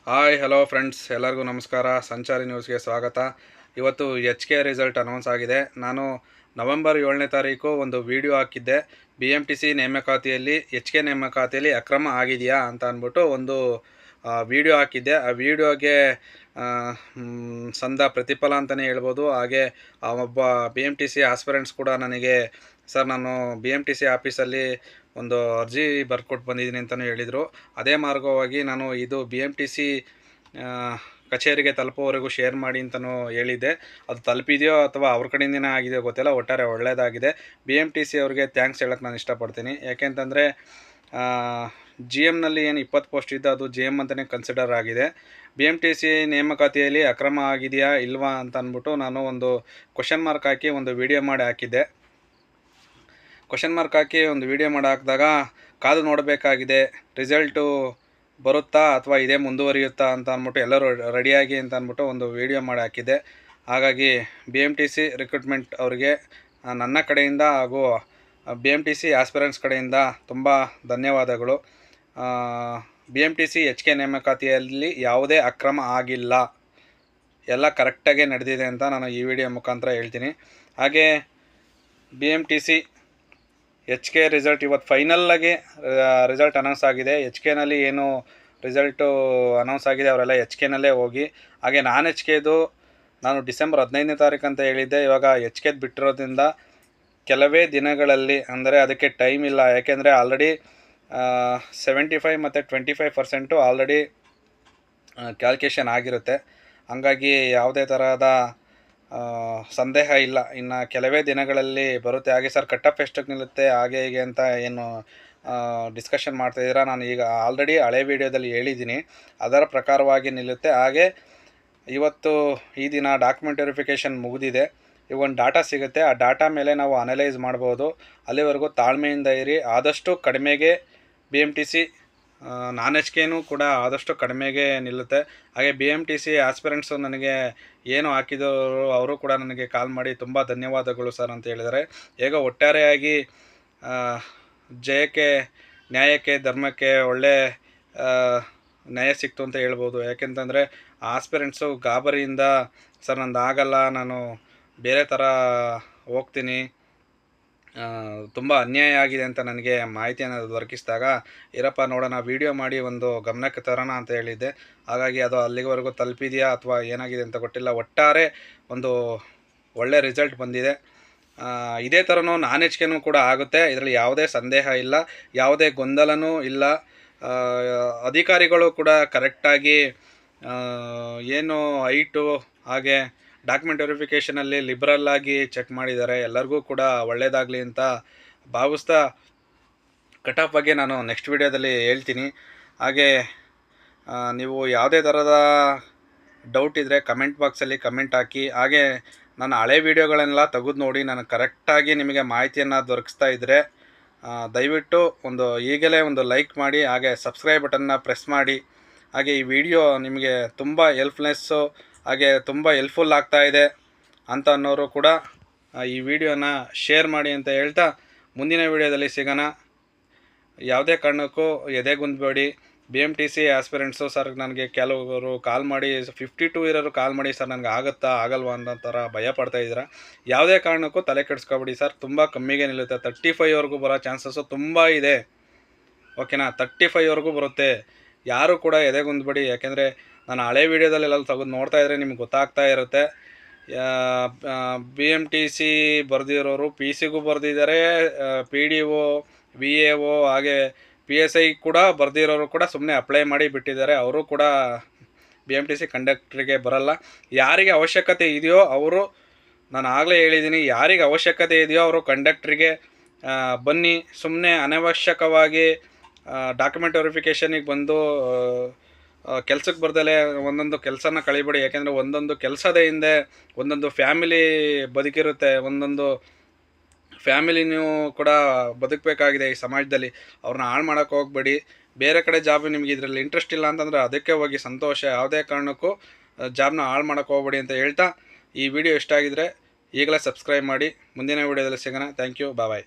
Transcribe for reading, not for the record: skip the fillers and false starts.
Hi hello friends, ಎಲ್ಲರಿಗೂ ನಮಸ್ಕಾರ. ಸಂಚಾರಿ ನ್ಯೂಸ್ಗೆ ಸ್ವಾಗತ. ಇವತ್ತು HK ರಿಸಲ್ಟ್ ಅನೌನ್ಸ್ ಆಗಿದೆ. ನಾನು ನವೆಂಬರ್ 7ನೇ ತಾರೀಕು ಒಂದು ವಿಡಿಯೋ ಹಾಕಿದ್ದೆ. BMTC ನೇಮಕಾತಿಯಲ್ಲಿ HK ನೇಮಕಾತಿಯಲ್ಲಿ ಅಕ್ರಮ ಆಗಿದೆಯಾ ಅಂತ ಅಂದ್ಬಿಟ್ಟು ಒಂದು ವಿಡಿಯೋ ಹಾಕಿದ್ದೆ. ಆ ವಿಡಿಯೋಗೆ ಸಂದ ಪ್ರತಿಫಲ ಅಂತಲೇ ಹೇಳ್ಬೋದು. ಹಾಗೆ ಒಬ್ಬ BMTC ಆಸ್ಪಿರೆಂಟ್ಸ್ ಕೂಡ ನನಗೆ, ಸರ್ ನಾನು BMTC ಆಫೀಸಲ್ಲಿ ಒಂದು ಅರ್ಜಿ ಬರ್ಕೊಟ್ಟು ಬಂದಿದ್ದೀನಿ ಅಂತಲೂ ಹೇಳಿದರು. ಅದೇ ಮಾರ್ಗವಾಗಿ ನಾನು ಇದು BMTC ಕಚೇರಿಗೆ ತಲುಪೋವರೆಗೂ ಶೇರ್ ಮಾಡಿ ಅಂತಲೂ ಹೇಳಿದ್ದೆ. ಅದು ತಲುಪಿದೆಯೋ ಅಥವಾ ಅವ್ರ ಕಡೆಯಿಂದನೇ ಆಗಿದೆಯೋ ಗೊತ್ತಿಲ್ಲ. ಒಟ್ಟಾರೆ ಒಳ್ಳೆಯದಾಗಿದೆ. BMTC ಅವ್ರಿಗೆ ಥ್ಯಾಂಕ್ಸ್ ಹೇಳೋಕ್ಕೆ ನಾನು ಇಷ್ಟಪಡ್ತೀನಿ. ಯಾಕೆಂತಂದರೆ GMನಲ್ಲಿ ಏನು 20 ಪೋಸ್ಟ್ ಇದ್ದು ಅದು GM ಅಂತಲೇ ಕನ್ಸಿಡರ್ ಆಗಿದೆ. BMTC ನೇಮಕಾತಿಯಲ್ಲಿ ಅಕ್ರಮ ಆಗಿದೆಯಾ ಇಲ್ವಾ ಅಂತ ಅಂದ್ಬಿಟ್ಟು ನಾನು ಒಂದು ಕ್ವಶನ್ ಮಾರ್ಕ್ ಹಾಕಿ ಒಂದು ವಿಡಿಯೋ ಮಾಡಿ ಹಾಕಿದ್ದೆ. ಕ್ವಶನ್ ಮಾರ್ಕ್ ಹಾಕಿ ಒಂದು ವಿಡಿಯೋ ಮಾಡಿ ಹಾಕಿದಾಗ ಕಾದು ನೋಡಬೇಕಾಗಿದೆ, ರಿಸಲ್ಟು ಬರುತ್ತಾ ಅಥವಾ ಇದೇ ಮುಂದುವರಿಯುತ್ತಾ ಅಂತ ಅಂದ್ಬಿಟ್ಟು ಎಲ್ಲರೂ ರೆಡಿಯಾಗಿ ಅಂತ ಅಂದ್ಬಿಟ್ಟು ಒಂದು ವಿಡಿಯೋ ಮಾಡಿ ಹಾಕಿದ್ದೆ. ಹಾಗಾಗಿ BMTC ರಿಕ್ರೂಟ್ಮೆಂಟ್ ಅವರಿಗೆ ನನ್ನ ಕಡೆಯಿಂದ ಹಾಗೂ BMTC ಆಸ್ಪಿರೆಂಟ್ಸ್ ಕಡೆಯಿಂದ ತುಂಬ ಧನ್ಯವಾದಗಳು. BMTC HK ನೇಮಕಾತಿಯಲ್ಲಿ ಯಾವುದೇ ಅಕ್ರಮ ಆಗಿಲ್ಲ, ಎಲ್ಲ ಕರೆಕ್ಟಾಗಿ ನಡೆದಿದೆ ಅಂತ ನಾನು ಈ ವಿಡಿಯೋ ಮುಖಾಂತರ ಹೇಳ್ತೀನಿ. ಹಾಗೆ BMTC HK ರಿಸಲ್ಟ್ ಇವತ್ತು ಫೈನಲ್ಲಾಗಿ ರಿಸಲ್ಟ್ ಅನೌನ್ಸ್ ಆಗಿದೆ. HKನಲ್ಲಿ ಏನು ರಿಸಲ್ಟು ಅನೌನ್ಸ್ ಆಗಿದೆ ಅವರೆಲ್ಲ HKನಲ್ಲೇ ಹೋಗಿ. ಹಾಗೆ ನಾನ್ HKದು ನಾನು ಡಿಸೆಂಬರ್ 15ನೇ ತಾರೀಕು ಅಂತ ಹೇಳಿದ್ದೆ. ಇವಾಗ HKದು ಬಿಟ್ಟಿರೋದ್ರಿಂದ ಕೆಲವೇ ದಿನಗಳಲ್ಲಿ, ಅಂದರೆ ಅದಕ್ಕೆ ಟೈಮ್ ಇಲ್ಲ. ಯಾಕೆಂದರೆ ಆಲ್ರೆಡಿ 75 ಮತ್ತು 25% ಆಲ್ರೆಡಿ ಕ್ಯಾಲ್ಕುಲೇಷನ್ ಆಗಿರುತ್ತೆ. ಹಂಗಾಗಿ ಯಾವುದೇ ತರಹದ ಸಂದೇಹ ಇಲ್ಲ, ಇನ್ನು ಕೆಲವೇ ದಿನಗಳಲ್ಲಿ ಬರುತ್ತೆ. ಹಾಗೆ ಸರ್ ಕಟ್ ಆಫ್ ಎಷ್ಟಕ್ಕೆ ನಿಲ್ಲುತ್ತೆ ಹಾಗೆ ಹೀಗೆ ಅಂತ ಏನು ಡಿಸ್ಕಷನ್ ಮಾಡ್ತಾಯಿದ್ದೀರಾ, ನಾನು ಈಗ ಆಲ್ರೆಡಿ ಹಳೆ ವೀಡಿಯೋದಲ್ಲಿ ಹೇಳಿದ್ದೀನಿ. ಅದರ ಪ್ರಕಾರವಾಗಿ ನಿಲ್ಲುತ್ತೆ. ಹಾಗೆ ಇವತ್ತು ಈ ದಿನ ಡಾಕ್ಯುಮೆಂಟ್ ವೆರಿಫಿಕೇಷನ್ ಮುಗಿದಿದೆ. ಈಗ ಒಂದು ಡಾಟಾ ಸಿಗುತ್ತೆ, ಆ ಡಾಟಾ ಮೇಲೆ ನಾವು ಅನಲೈಸ್ ಮಾಡ್ಬೋದು. ಅಲ್ಲಿವರೆಗೂ ತಾಳ್ಮೆಯಿಂದ ಇರಿ. ಆದಷ್ಟು ಕಡಿಮೆಗೆ BMTC ನಾನ್ HKನೂ ಕೂಡ ಆದಷ್ಟು ಕಡಿಮೆಗೆ ನಿಲ್ಲುತ್ತೆ. ಹಾಗೆ BMTC ಆಸ್ಪಿರೆಂಟ್ಸು ನನಗೆ ಏನು ಹಾಕಿದವರು ಅವರು ಕೂಡ ನನಗೆ ಕಾಲ್ ಮಾಡಿ ತುಂಬ ಧನ್ಯವಾದಗಳು ಸರ್ ಅಂತ ಹೇಳಿದ್ದಾರೆ. ಹೇಗೋ ಒಟ್ಟಾರೆಯಾಗಿ ಜಯಕ್ಕೆ, ನ್ಯಾಯಕ್ಕೆ, ಧರ್ಮಕ್ಕೆ ಒಳ್ಳೆ ನ್ಯಾಯ ಸಿಕ್ತು ಅಂತ ಹೇಳ್ಬೋದು. ಯಾಕೆಂತಂದರೆ ಆಸ್ಪಿರೆಂಟ್ಸು ಗಾಬರಿಯಿಂದ ಸರ್ ನಂದು ಆಗಲ್ಲ, ನಾನು ಬೇರೆ ಥರ ಹೋಗ್ತೀನಿ, ತುಂಬ ಅನ್ಯಾಯ ಆಗಿದೆ ಅಂತ ನನಗೆ ಮಾಹಿತಿಯನ್ನು ದೊರಕಿಸಿದಾಗ, ಇರಪ್ಪ ನೋಡೋಣ ವಿಡಿಯೋ ಮಾಡಿ ಒಂದು ಗಮನಕ್ಕೆ ತರೋಣ ಅಂತ ಹೇಳಿದ್ದೆ. ಹಾಗಾಗಿ ಅದು ಅಲ್ಲಿವರೆಗೂ ತಲುಪಿದೆಯಾ ಅಥವಾ ಏನಾಗಿದೆ ಅಂತ ಗೊತ್ತಿಲ್ಲ. ಒಟ್ಟಾರೆ ಒಂದು ಒಳ್ಳೆ ರಿಸಲ್ಟ್ ಬಂದಿದೆ. ಇದೇ ಥರನೂ ನಾನ್ HKನೂ ಕೂಡ ಆಗುತ್ತೆ, ಇದರಲ್ಲಿ ಯಾವುದೇ ಸಂದೇಹ ಇಲ್ಲ, ಯಾವುದೇ ಗೊಂದಲನೂ ಇಲ್ಲ. ಅಧಿಕಾರಿಗಳು ಕೂಡ ಕರೆಕ್ಟಾಗಿ ಏನು ಹೈಟು ಹಾಗೆ ಡಾಕ್ಯುಮೆಂಟ್ ವೆರಿಫಿಕೇಷನಲ್ಲಿ ಲಿಬ್ರಲ್ಲಾಗಿ ಚೆಕ್ ಮಾಡಿದ್ದಾರೆ. ಎಲ್ಲರಿಗೂ ಕೂಡ ಒಳ್ಳೆಯದಾಗಲಿ ಅಂತ ಭಾವಿಸ್ತಾ ಕಟ್ ಆಫ್ ಬಗ್ಗೆ ನಾನು ನೆಕ್ಸ್ಟ್ ವಿಡಿಯೋದಲ್ಲಿ ಹೇಳ್ತೀನಿ. ಹಾಗೆ ನೀವು ಯಾವುದೇ ಥರದ ಡೌಟ್ ಇದ್ದರೆ ಕಮೆಂಟ್ ಬಾಕ್ಸಲ್ಲಿ ಕಮೆಂಟ್ ಹಾಕಿ. ಹಾಗೆ ನಾನು ಹಳೆ ವೀಡಿಯೋಗಳನ್ನೆಲ್ಲ ತೆಗೆದು ನೋಡಿ ನಾನು ಕರೆಕ್ಟಾಗಿ ನಿಮಗೆ ಮಾಹಿತಿಯನ್ನು ದೊರಕಿಸ್ತಾ ಇದ್ದರೆ ದಯವಿಟ್ಟು ಈಗಲೇ ಒಂದು ಲೈಕ್ ಮಾಡಿ, ಹಾಗೆ ಸಬ್ಸ್ಕ್ರೈಬ್ ಬಟನ್ನ ಪ್ರೆಸ್ ಮಾಡಿ. ಹಾಗೆ ಈ ವಿಡಿಯೋ ನಿಮಗೆ ತುಂಬ ಹೆಲ್ಪ್ಲೆಸ್ಸು ಹಾಗೆ ತುಂಬ ಹೆಲ್ಪ್ಫುಲ್ ಆಗ್ತಾಯಿದೆ ಅಂತ ಅನ್ನೋರು ಕೂಡ ಈ ವಿಡಿಯೋನ ಶೇರ್ ಮಾಡಿ ಅಂತ ಹೇಳ್ತಾ ಮುಂದಿನ ವಿಡಿಯೋದಲ್ಲಿ ಸಿಗೋಣ. ಯಾವುದೇ ಕಾರಣಕ್ಕೂ ಎದೆಗುಂದಬೇಡಿ. BMTC ಆಸ್ಪಿರೆಂಟ್ಸು ಸರ್ ನನಗೆ ಕೆಲವರು ಕಾಲ್ ಮಾಡಿ 52 ಇರೋರು ಕಾಲ್ ಮಾಡಿ ಸರ್ ನನಗೆ ಆಗುತ್ತಾ ಆಗಲ್ವಾ ಅನ್ನೋ ಥರ ಭಯ ಪಡ್ತಾಯಿದ್ದೀರಾ. ಯಾವುದೇ ಕಾರಣಕ್ಕೂ ತಲೆ ಕೆಡಿಸ್ಕೊಬೇಡಿ ಸರ್, ತುಂಬ ಕಮ್ಮಿಗೆ ನಿಲ್ಲುತ್ತೆ. 35ವರೆಗೂ ಬರೋ ಚಾನ್ಸಸ್ಸು ತುಂಬ ಇದೆ. ಓಕೆನಾ, 35ವರೆಗೂ ಬರುತ್ತೆ. ಯಾರೂ ಕೂಡ ಎದೆಗುಂದಬೇಡಿ. ಯಾಕೆಂದರೆ ನಾನು ಹಳೆ ವೀಡಿಯೋದಲ್ಲೆಲ್ಲ ತೆಗೆದು ನೋಡ್ತಾ ಇದ್ದರೆ ನಿಮ್ಗೆ ಗೊತ್ತಾಗ್ತಾ ಇರುತ್ತೆ. BMTC ಬರೆದಿರೋರು PCಗೂ ಬರೆದಿದ್ದಾರೆ, PDO, VAO ಹಾಗೆ PSI ಕೂಡ ಬರೆದಿರೋರು ಕೂಡ ಸುಮ್ಮನೆ ಅಪ್ಲೈ ಮಾಡಿ ಬಿಟ್ಟಿದ್ದಾರೆ. ಅವರು ಕೂಡ BMTC ಕಂಡಕ್ಟ್ರಿಗೆ ಬರಲ್ಲ. ಯಾರಿಗೆ ಅವಶ್ಯಕತೆ ಇದೆಯೋ ಅವರು, ನಾನು ಆಗಲೇ ಹೇಳಿದ್ದೀನಿ, ಯಾರಿಗೆ ಅವಶ್ಯಕತೆ ಇದೆಯೋ ಅವರು ಕಂಡಕ್ಟ್ರಿಗೆ ಬನ್ನಿ. ಸುಮ್ಮನೆ ಅನವಶ್ಯಕವಾಗಿ ಡಾಕ್ಯುಮೆಂಟ್ ವೆರಿಫಿಕೇಷನಿಗೆ ಬಂದು ಕೆಲಸಕ್ಕೆ ಬರ್ದಲೇ ಒಂದೊಂದು ಕೆಲಸನ ಕಳಿಬೇಡಿ. ಯಾಕೆಂದರೆ ಒಂದೊಂದು ಕೆಲಸದ ಹಿಂದೆ ಒಂದೊಂದು ಫ್ಯಾಮಿಲಿ ಬದುಕಿರುತ್ತೆ. ಒಂದೊಂದು ಫ್ಯಾಮಿಲಿ ನೀವು ಕೂಡ ಬದುಕಬೇಕಾಗಿದೆ ಈ ಸಮಾಜದಲ್ಲಿ. ಅವ್ರನ್ನ ಹಾಳು ಮಾಡೋಕ್ಕೆ ಹೋಗಬೇಡಿ. ಬೇರೆ ಕಡೆ ಜಾಬ್ ನಿಮಗೆ ಇದರಲ್ಲಿ ಇಂಟ್ರೆಸ್ಟ್ ಇಲ್ಲ ಅಂತಂದರೆ ಅದಕ್ಕೆ ಹೋಗಿ ಸಂತೋಷ. ಯಾವುದೇ ಕಾರಣಕ್ಕೂ ಜಾಬ್ನ ಹಾಳು ಮಾಡೋಕ್ಕೆ ಹೋಗಬೇಡಿ ಅಂತ ಹೇಳ್ತಾ ಈ ವಿಡಿಯೋ ಇಷ್ಟ ಆಗಿದರೆ ಈಗಲೇ ಸಬ್ಸ್ಕ್ರೈಬ್ ಮಾಡಿ. ಮುಂದಿನ ವಿಡಿಯೋದಲ್ಲಿ ಸಿಗೋಣ. Thank you, bye.